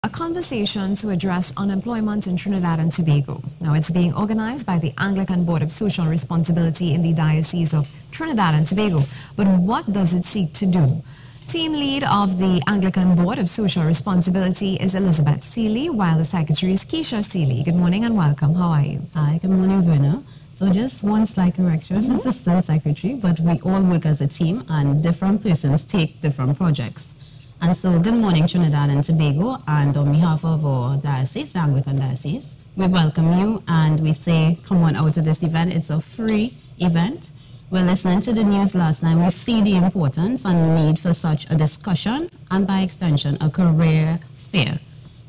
a conversation to address unemployment in Trinidad and Tobago. Now, it's being organized by the Anglican Board of Social Responsibility in the Diocese of Trinidad and Tobago. But what does it seek to do? Team lead of the Anglican Board of Social Responsibility is Elizabeth Seeley, while the secretary is Keisha Seeley. Good morning and welcome. How are you? Hi, good morning, Verna. So just one slight correction, assistant secretary, but we all work as a team and different persons take different projects. And so good morning, Trinidad and Tobago, and on behalf of our diocese, the Anglican Diocese, we welcome you and we say come on out to this event. It's a free event. We're listening to the news last night. We see the importance and need for such a discussion and by extension a career fair,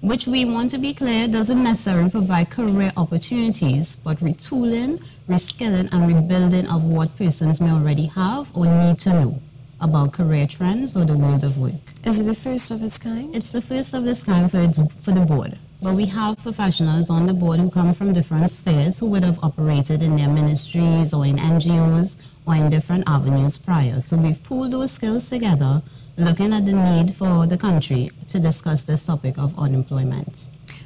which we want to be clear doesn't necessarily provide career opportunities, but retooling, reskilling and rebuilding of what persons may already have or need to know about career trends or the world of work. Is it the first of its kind? It's the first of its kind for the board. But we have professionals on the board who come from different spheres who would have operated in their ministries or in NGOs or in different avenues prior. So we've pooled those skills together, looking at the need for the country to discuss this topic of unemployment.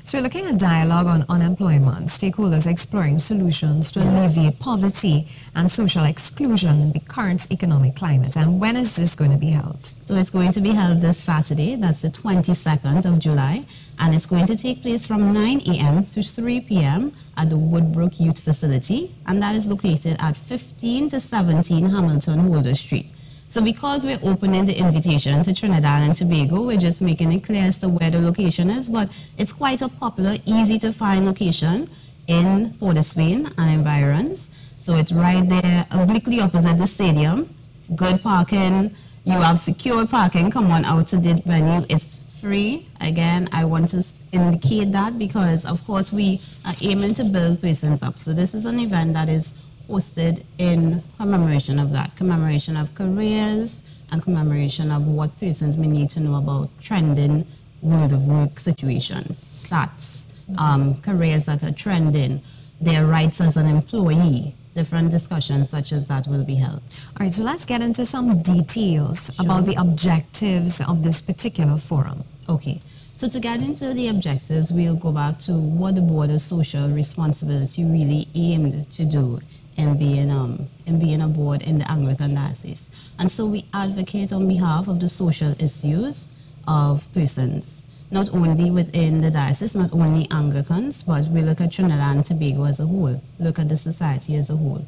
So we're looking at dialogue on unemployment, stakeholders exploring solutions to alleviate poverty and social exclusion in the current economic climate. And when is this going to be held? So it's going to be held this Saturday, that's the 22nd of July, and it's going to take place from 9 a.m. to 3 p.m. at the Woodbrook Youth Facility, and that is located at 15 to 17 Hamilton Holder Street. So because we're opening the invitation to Trinidad and Tobago, we're just making it clear as to where the location is, but it's quite a popular, easy to find location in Port of Spain and environs. So it's right there, obliquely opposite the stadium. Good parking, you have secure parking, come on out to the venue, it's free. Again, I want to indicate that because of course we are aiming to build persons up. So this is an event that is hosted in commemoration of that, commemoration of careers and commemoration of what persons may need to know about trending world of work situations, stats, careers that are trending, their rights as an employee. Different discussions such as that will be held. All right, so let's get into some details about the objectives of this particular forum. Okay, so to get into the objectives, we'll go back to what the Board of Social Responsibility really aimed to do in being a board in the Anglican Diocese. And so we advocate on behalf of the social issues of persons, not only within the diocese, not only Anglicans, but we look at Trinidad and Tobago as a whole, look at the society as a whole.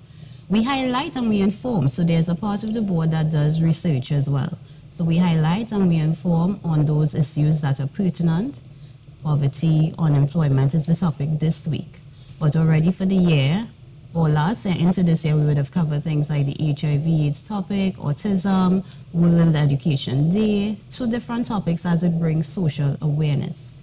We highlight and we inform, so there's a part of the board that does research as well. So we highlight and we inform on those issues that are pertinent. Poverty, unemployment is the topic this week. But already for the year, or last year, into this year, we would have covered things like the HIV/AIDS topic, autism, World Education Day, 2 different topics as it brings social awareness.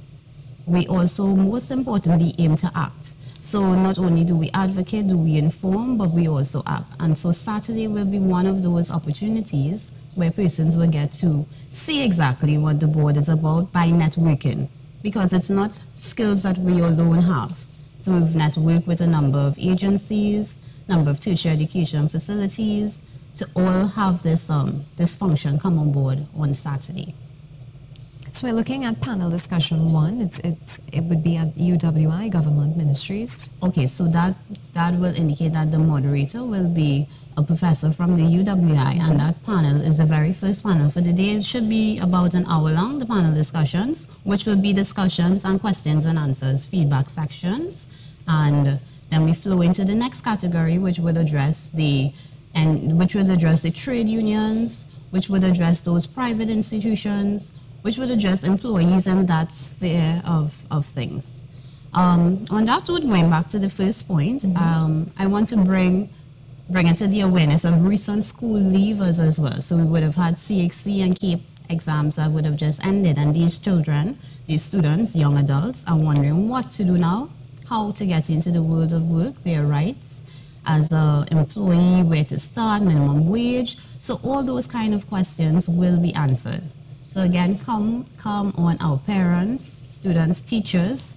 We also, most importantly, aim to act. So not only do we advocate, do we inform, but we also act. And so Saturday will be one of those opportunities where persons will get to see exactly what the board is about by networking, because it's not skills that we alone have. So we've networked with a number of agencies, number of tertiary education facilities to all have this function come on board on Saturday. So we're looking at panel discussion 1. It would be at UWI, Government Ministries. Okay, so that will indicate that the moderator will be a professor from the UWI, and that panel is the very first panel for the day. It should be about an hour long, the panel discussions, which will be discussions and questions and answers, feedback sections, and then we flow into the next category, which would address the trade unions, which would address those private institutions, which would address employees and that sphere of things. On that note, going back to the first point, I want to bring it to the awareness of recent school leavers as well. So we would have had CXC and CAPE exams that would have just ended, and these children, these students, young adults, are wondering what to do now, how to get into the world of work, their rights as an employee, where to start, minimum wage. So all those kind of questions will be answered. So again, come on, our parents, students, teachers,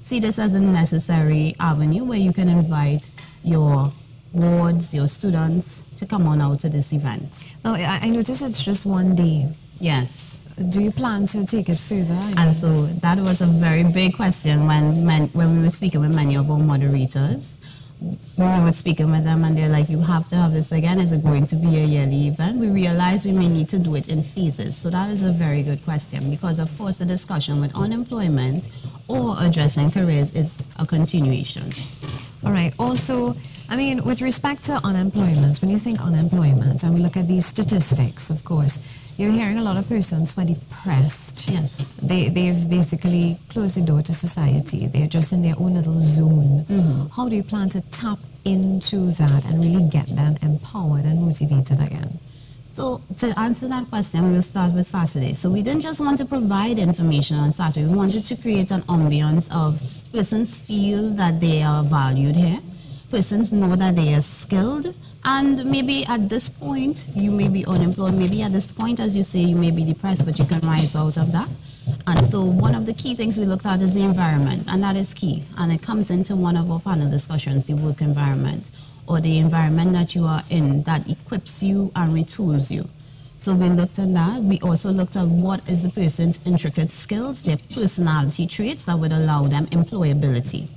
see this as a necessary avenue where you can invite your wards, your students to come on out to this event. Now, I notice it's just one day. Yes. Do you plan to take it further? And so that was a very big question when we were speaking with many of our moderators. When we were speaking with them and they're like, you have to have this again. Is it going to be a yearly event? We realized we may need to do it in phases. So that is a very good question because, of course, the discussion with unemployment or addressing careers is a continuation. All right. Also, I mean, with respect to unemployment, when you think unemployment and we look at these statistics, of course, you're hearing a lot of persons who are depressed. Yes. They've basically closed the door to society. They're just in their own little zone. Mm-hmm. How do you plan to tap into that and really get them empowered and motivated again? So to answer that question, we'll start with Saturday. So we didn't just want to provide information on Saturday. We wanted to create an ambience of persons feel that they are valued here. Persons know that they are skilled, and maybe at this point you may be unemployed, maybe at this point, as you say, you may be depressed, but you can rise out of that. And so one of the key things we looked at is the environment, and that is key, and it comes into one of our panel discussions, the work environment, or the environment that you are in that equips you and retools you. So we looked at that. We also looked at what is the person's intricate skills, their personality traits that would allow them employability.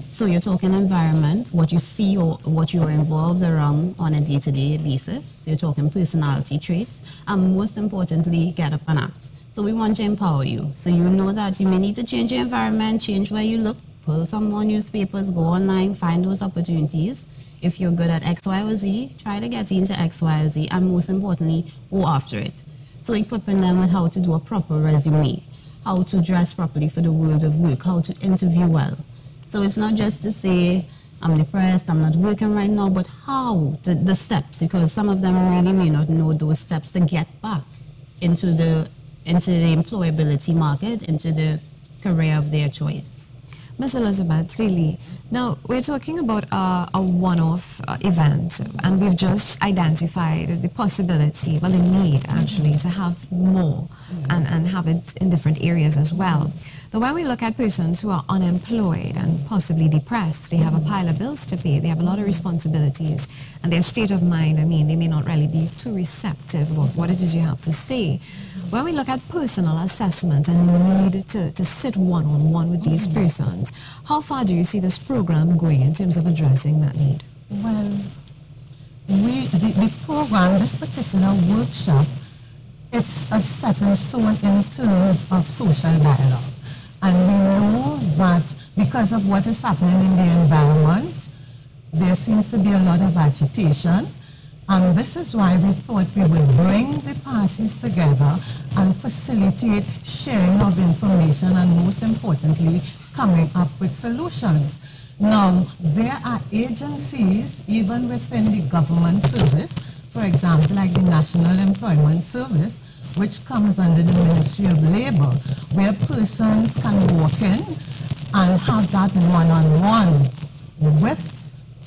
So you're talking environment, what you see or what you're involved around on a day-to-day basis. You're talking personality traits, and most importantly, get up and act. So we want to empower you. So you know that you may need to change your environment, change where you look, pull some more newspapers, go online, find those opportunities. If you're good at X, Y, or Z, try to get into X, Y, or Z, and most importantly, go after it. So equipping them with how to do a proper resume, how to dress properly for the world of work, how to interview well. So it's not just to say, I'm depressed, I'm not working right now, but how, the steps, because some of them really may not know those steps to get back into the employability market, into the career of their choice. Ms. Elizabeth Seeley, now we're talking about a one-off event, and we've just identified the possibility, well, the need actually, to have more and have it in different areas as well. Now, when we look at persons who are unemployed and possibly depressed, they have a pile of bills to pay, they have a lot of responsibilities, and their state of mind, I mean, they may not really be too receptive about what it is you have to say. When we look at personal assessment and the need to sit one-on-one with these persons, how far do you see this program going in terms of addressing that need? Well, the program, this particular workshop, it's a stepping stone in terms of social dialogue. And we know that because of what is happening in the environment, there seems to be a lot of agitation. And this is why we thought we would bring the parties together and facilitate sharing of information and, most importantly, coming up with solutions. Now, there are agencies, even within the government service, for example, like the National Employment Service, which comes under the Ministry of Labor, where persons can walk in and have that one-on-one with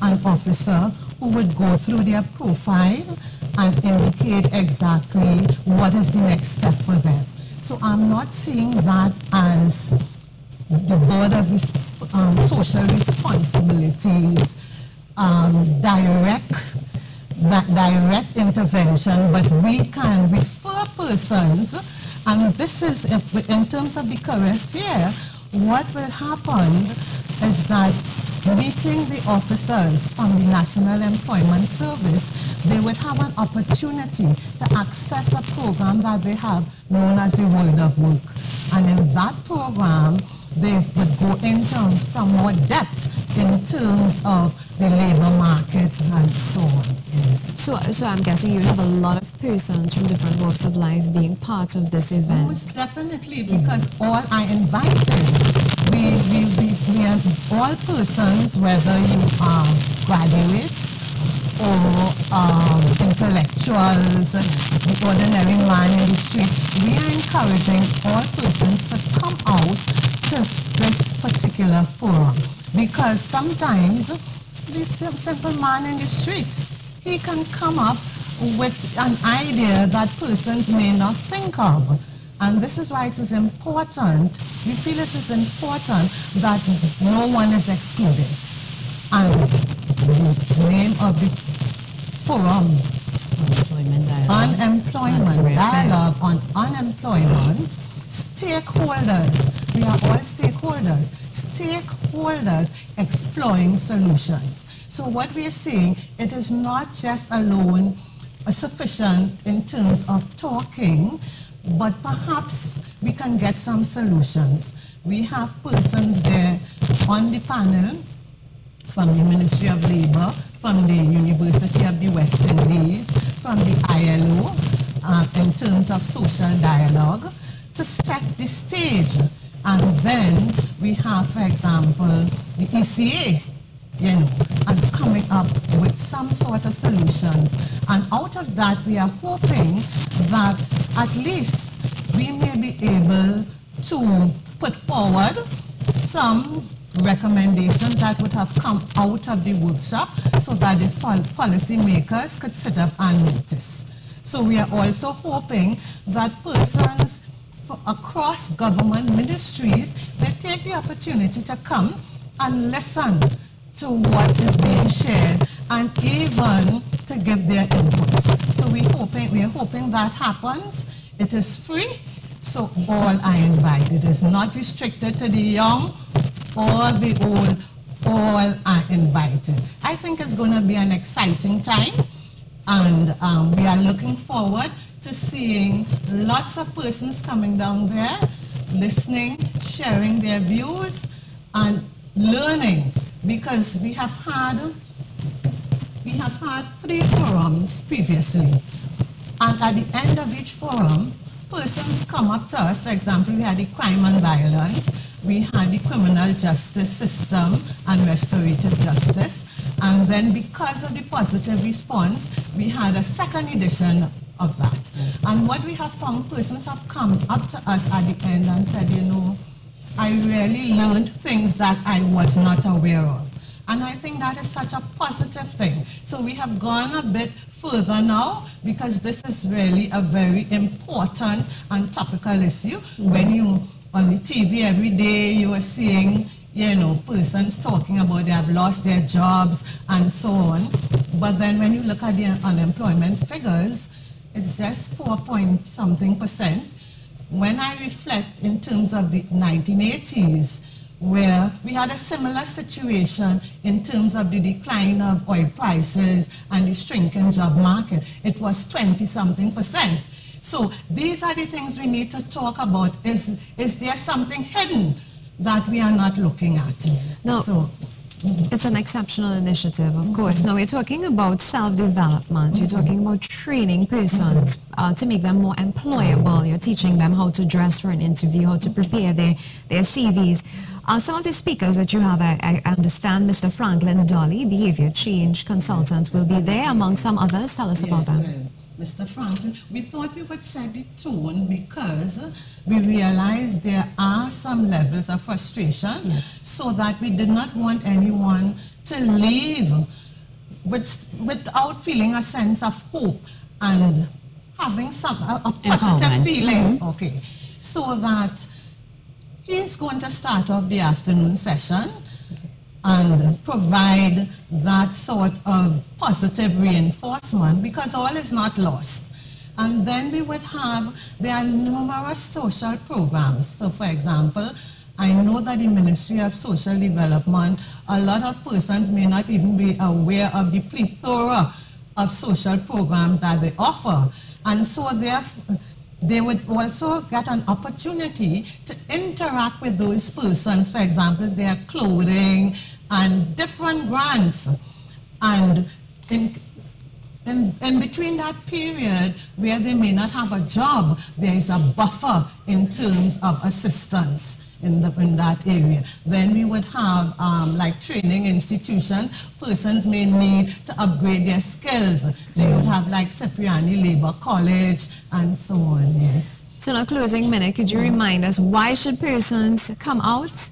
an officer who would go through their profile and indicate exactly what is the next step for them. So I'm not seeing that as the Board of Social Responsibilities direct intervention, but we can refer persons, and this is, in terms of the career fair, what will happen is that meeting the officers from the National Employment Service, they would have an opportunity to access a program that they have known as the World of Work. And in that program, they would go into some more depth in terms of the labor market and so on. Yes. So I'm guessing you have a lot of persons from different walks of life being part of this event. Most definitely, because all are invited. We are all persons, whether you are graduates or intellectuals, the ordinary man in the street. We are encouraging all persons to come out to this particular forum, because sometimes this simple man in the street, he can come up with an idea that persons may not think of. And this is why it is important, we feel it is important that no one is excluded. And the name of the forum unemployment dialogue. Unemployment dialogue on unemployment. Stakeholders, we are all stakeholders. Stakeholders exploring solutions. So what we are saying, it is not just alone sufficient in terms of talking, but perhaps we can get some solutions. We have persons there on the panel from the Ministry of Labour, from the University of the West Indies, from the ILO, in terms of social dialogue, to set the stage. And then we have, for example, the ECA, and coming up with some sort of solutions. And out of that, we are hoping that at least we may be able to put forward some recommendations that would have come out of the workshop so that the policy makers could sit up and notice. So we are also hoping that persons across government ministries may take the opportunity to come and listen to what is being shared and even to give their input. So we are hoping that happens. It is free, so all are invited. It is not restricted to the young or the old, all are invited. I think it's going to be an exciting time, and we are looking forward to seeing lots of persons coming down there, listening, sharing their views, and learning, because we have had 3 forums previously, and at the end of each forum, persons come up to us. For example, we had the crime and violence, we had the criminal justice system and restorative justice, and then because of the positive response, we had a second edition of that. And what we have found, persons have come up to us at the end and said, I really learned things that I was not aware of. And I think that is such a positive thing. So we have gone a bit further now, because this is really a very important and topical issue. When you, on the TV every day, you are seeing, persons talking about they have lost their jobs and so on. But then when you look at the unemployment figures, it's just 4-point-something%. When I reflect in terms of the 1980s, where we had a similar situation in terms of the decline of oil prices and the shrinking job market, it was 20-something%. So these are the things we need to talk about. Is there something hidden that we are not looking at? No. So, it's an exceptional initiative, of course. Now, we're talking about self-development. You're talking about training persons to make them more employable. You're teaching them how to dress for an interview, how to prepare their CVs. Some of the speakers that you have, I understand Mr. Franklin Dolly, behavior change consultant, will be there among some others. Tell us about that. Mr. Franklin, we thought we would set the tone because we realized there are some levels of frustration, so that we did not want anyone to leave without feeling a sense of hope and having a positive feeling. Okay, so that he's going to start off the afternoon session and provide that sort of positive reinforcement, because all is not lost. And then we would have, there are numerous social programs. So for example, I know that the Ministry of Social Development, a lot of persons may not even be aware of the plethora of social programs that they offer. And so they would also get an opportunity to interact with those persons, for example, their clothing and different grants. And in between that period where they may not have a job, there is a buffer in terms of assistance in that area. Then we would have like training institutions. Persons may need to upgrade their skills. So you would have like Cipriani Labour College and so on, yes. So in a closing minute, could you remind us, why should persons come out?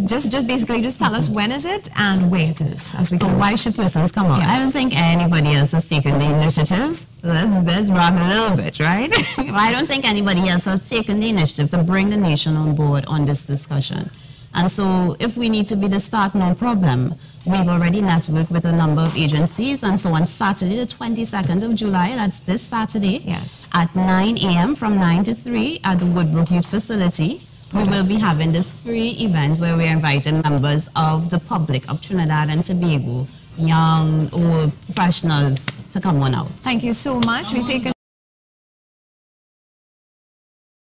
Just basically tell us when is it and where it is, as we why should persons come out? Yes. I don't think anybody else has taken the initiative. Let's rock a little bit, right? I don't think anybody else has taken the initiative to bring the nation on board on this discussion. And so if we need to be the start, no problem. We've already networked with a number of agencies, and so on Saturday, the 22nd of July, that's this Saturday, yes, at 9 a.m. from 9 to 3 at the Woodbrook Youth Facility, we will be having this free event where we're inviting members of the public of Trinidad and Tobago, young or professionals, to come on out. Thank you so much. We take a